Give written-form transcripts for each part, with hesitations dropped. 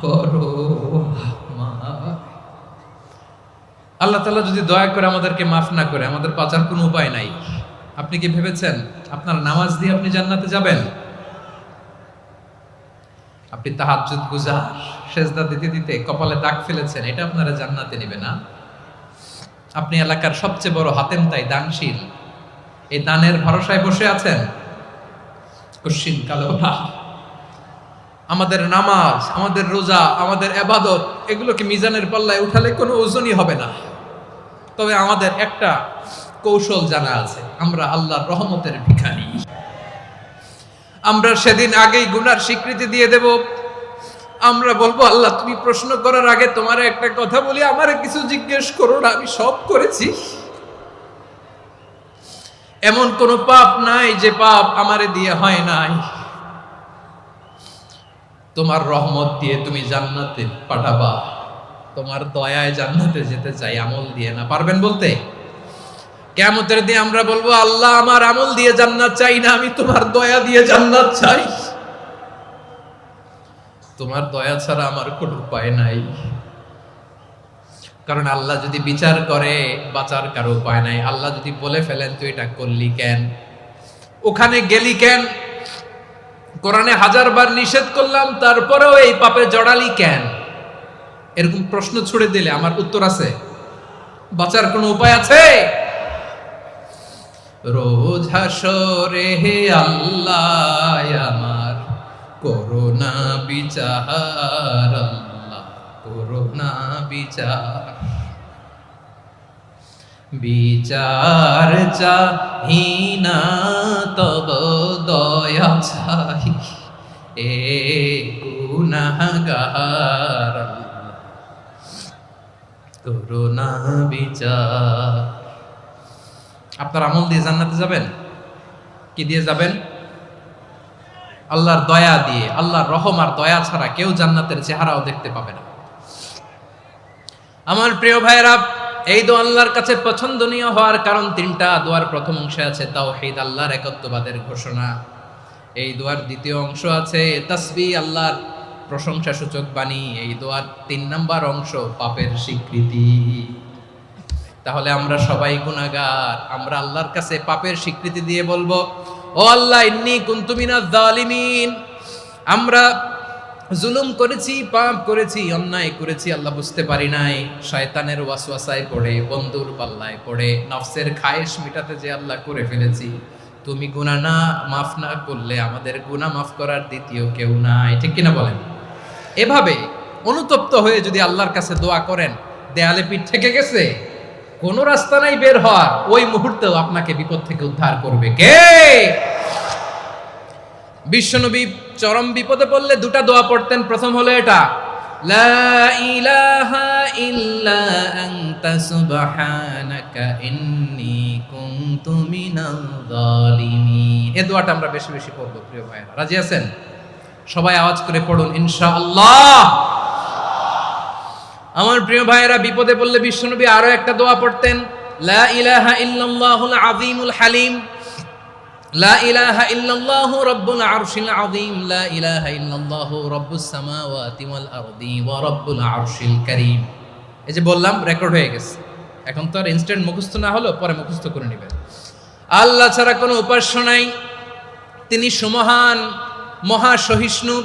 করো। আল্লাহ তাআলা যদি দয়া করে আমাদেরকে মাফ না করে, আমাদের বাঁচার কোনো উপায় নাই। আপনি কি ভেবেছেন আপনার নামাজ দিয়ে আপনি জান্নাতে যাবেন? আপনি তাহাজ্জুদ গুজার, সেজদা দিতে দিতে কপালে দাগ ফেলেছেন, এটা আপনারা জান্নাতে নেবে না। আপনি এলাকার সবচেয়ে বড় হাতেম তাই দানশীল, এই দানের ভরসায় বসে আছেন, কশিন কালো না। আমাদের নামাজ, আমাদের রোজা, আমাদের ইবাদত, এগুলোকে মিজানের পাল্লায় উঠালে কোনো ওজনই হবে না। তবে আমাদের একটা কৌশল জানা আছে, আমরা আল্লাহর রহমতের ভিখারি। আমরা সেদিন আগেই গুনার স্বীকৃতি দিয়ে দেব। আমরা বলবো, আল্লাহ তুমি প্রশ্ন করার আগে তোমার একটা কথা বলি, আমারে কিছু জিজ্ঞেস করো না, আমি সব করেছি। এমন কোন পাপ নাই যে পাপ আমারে দিয়ে হয় নাই। তোমার রহমত দিয়ে তুমি জান্নাতে পাঠাবা, তোমার দয়ায় জান্নাতে যেতে চাই, আমল দিয়ে না। পারবেন বলতে? কিয়ামতের দিন আমরা বলবো, আল্লাহ আমার আমল দিয়ে জান্নাত চাই না, আমি তোমার দয়া দিয়ে জান্নাত চাই। তোমার দয়া ছাড়া আমার কোনো উপায় নাই। কারণ আল্লাহ যদি বিচার করে, বাঁচার কারো উপায় নাই। আল্লাহ যদি বলে ফেলেন তুই এটা করলি কেন, ওখানে গেলি কেন, কোরআনে 1000 বার নিষেধ করলাম তারপরেও এই পাপে জড়ালি কেন, এরকম প্রশ্ন ছুড়ে দিলে আমার উত্তর আছে? বাঁচার কোনো উপায় আছে? রোজ হাসরে হে আল্লাহ আমার করোনা বিচার, আল্লাহ করোনা বিচার। বিচার চাহি না তব দয়া চাই, এ গুনাহগার, আল্লাহ করোনা বিচার। আপনার আমল দিয়ে জান্নাতে যাবেন? কি দিয়ে যাবেন? আল্লাহর দয়া দিয়ে। আল্লাহর রহম আর দয়া ছাড়া কেউ জান্নাতের চেহারাও দেখতে পাবে না। আমার প্রিয় ভাইরা, এই দোয়া আল্লাহর কাছে পছন্দনীয় হওয়ার কারণ তিনটা। দোয়ার প্রথম অংশে আছে তাওহীদ, আল্লাহর একত্ববাদের ঘোষণা। এই দোয়ার দ্বিতীয় অংশ আছে তাসবিহ, আল্লাহর প্রশংসা সূচক বাণী। এই দোয়ার 3 নাম্বার অংশ পাপের স্বীকৃতি। তাহলে আমরা সবাই গুনাহগার। আমরা আল্লাহর কাছে পাপের স্বীকৃতি দিয়ে বলবো, ও আল্লাহ ইন্নী কুনতু মিনাজ জালিমিন, আমরা জুলুম করেছি, পাপ করেছি, অন্যায় করেছি, আল্লাহ বুঝতে পারি নাই। শয়তানের ওয়াসওয়াসায় পড়ে, বন্ধুর পাল্লায় পড়ে, নফসের খায়েশ মিটাতে যে আল্লাহ করে ফেলেছি। তুমি গুনাহ না মাফ না করলে আমাদের গুনাহ মাফ করার দ্বিতীয় কেউ নাই। ঠিক কিনা বলেন? এভাবে অনুতপ্ত হয়ে যদি আল্লাহর কাছে দোয়া করেন, দেয়ালে পিঠ থেকে গেছে, কোনো রাস্তা নাই বের হওয়ার, ওই মুহূর্তেও আপনাকে বিপদ থেকে উদ্ধার করবে কে? বিশ্বনবী চরম বিপদে পড়লে 2টা দোয়া পড়তেন। প্রথম হলো এটা, লা ইলাহা ইল্লা আনতা সুবহানাকা ইন্নী কুনতু মিনাল জালিমিন। এই দোয়াটা আমরা বেশি বেশি পড়ব প্রিয় ভাইরা। রাজি আছেন? সবাই আওয়াজ করে পড়ুন ইনশাআল্লাহ। আমার প্রিয় ভাইয়েরা, বিপদে পড়লে বিশ্বনবী আরো একটা দোয়া পড়তেন, লা ইলাহা ইল্লাল্লাহুল আযীমুল হালিম, লা ইলাহা ইল্লাল্লাহু রাব্বুল আরশিল আযীম, লা ইলাহা ইল্লাল্লাহু রাব্বুস সামাওয়াতি ওয়াল আরদি ওয়া রাব্বুল আরশিল কারীম। এই যে বললাম, রেকর্ড হয়ে গেছে। এখন তো আর ইনস্ট্যান্ট মুখস্থ না হলো, পরে মুখস্থ করে নেবেন। আল্লাহ ছাড়া কোনো উপাস্য নাই, তিনি সুমহান, মহা সহিষ্ণু।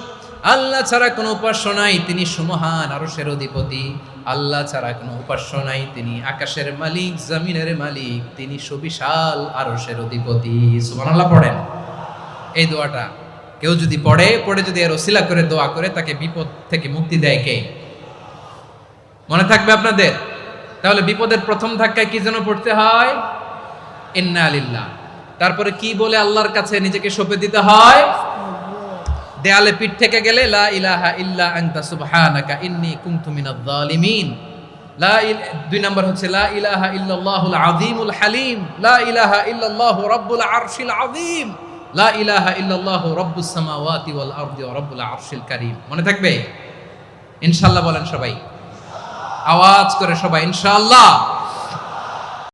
আল্লাহ ছাড়া কোনো উপাস্য নাই, তিনি সুমহান, আরশের অধিপতি। আল্লাহ ছাড়া কোনো উপাস্য নাই, তিনি আকাশের মালিক, জমিনের মালিক, তিনি সুবিশাল আরশের অধিপতি। সুবহানাল্লাহ পড়েন। এই দোয়াটা কেউ যদি পড়ে যদি এর ওসিলা করে দোয়া করে, তাকে বিপদ থেকে মুক্তি দেয় কে? মনে থাকবে আপনাদের? তাহলে বিপদের প্রথম ধাক্কায় কি যেন পড়তে হয়? ইন্না লিল্লাহ। তারপরে কি বলে আল্লাহর কাছে নিজেকে সঁপে দিতে হয়? দেয়ালে পিঠ থেকে গেলে লা ইলাহা ইল্লা আনতা সুবহানাকা ইন্নী কুনতু মিনাজ জালিমিন। 2 নম্বর হচ্ছে লা ইলাহা ইল্লাল্লাহুল আযীমুল হালিম, লা ইলাহা ইল্লাল্লাহু রাব্বুল আরশিল আযীম, লা ইলাহা ইল্লাল্লাহু রাব্বুস সামাওয়াতি ওয়াল আরদি ওয়া রাব্বুল আরশিল কারীম। মনে থাকবে? ইনশাআল্লাহ বলেন সবাই, আওয়াজ করে সবাই ইনশাআল্লাহ।